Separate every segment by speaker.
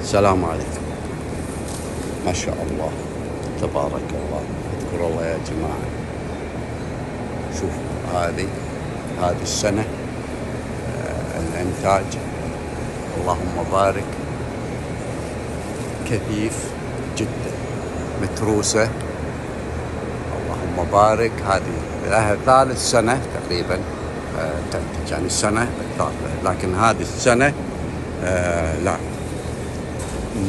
Speaker 1: السلام عليكم. ما شاء الله تبارك الله، اذكر الله يا جماعة. شوفوا هذه السنة الإنتاج اللهم بارك كثيف جدا، متروسة اللهم بارك. هذه لها ثالث سنة تقريبا تنتج، يعني السنة الثالثة، لكن هذه السنة لا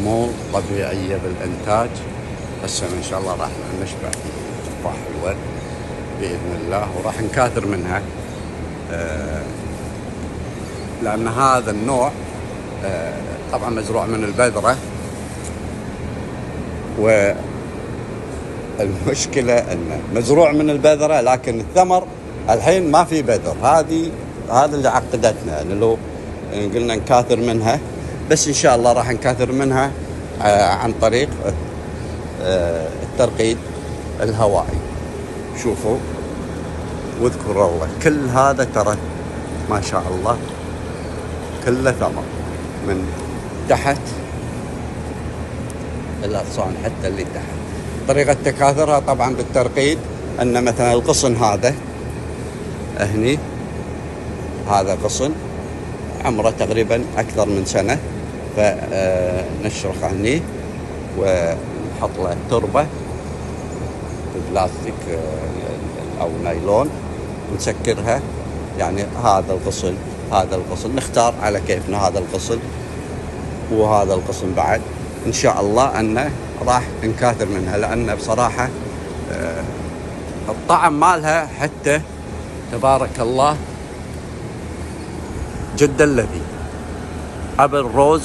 Speaker 1: مو طبيعية بالإنتاج. هسه إن شاء الله راح نشبع تفاح الورد بإذن الله، وراح نكاثر منها لأن هذا النوع طبعا مزروع من البذرة، والمشكلة أنه مزروع من البذرة لكن الثمر الحين ما في بذر. هذا اللي عقدتنا، أن لو قلنا نكاثر منها، بس إن شاء الله راح نكاثر منها عن طريق الترقيد الهوائي. شوفوا واذكروا الله، كل هذا ترى ما شاء الله كله ثمر من تحت الأغصان حتى اللي تحت. طريقة تكاثرها طبعا بالترقيد، أن مثلا الغصن هذا هني، هذا غصن عمره تقريبا أكثر من سنة، فنشرخه هني ونحط له تربة ببلاستيك أو نايلون ونسكرها. يعني هذا الغصن نختار على كيفنا، هذا الغصن وهذا الغصن بعد. إن شاء الله أنه راح نكاثر منها، لأن بصراحة الطعم مالها حتى تبارك الله جدا لذيذ. أبل روز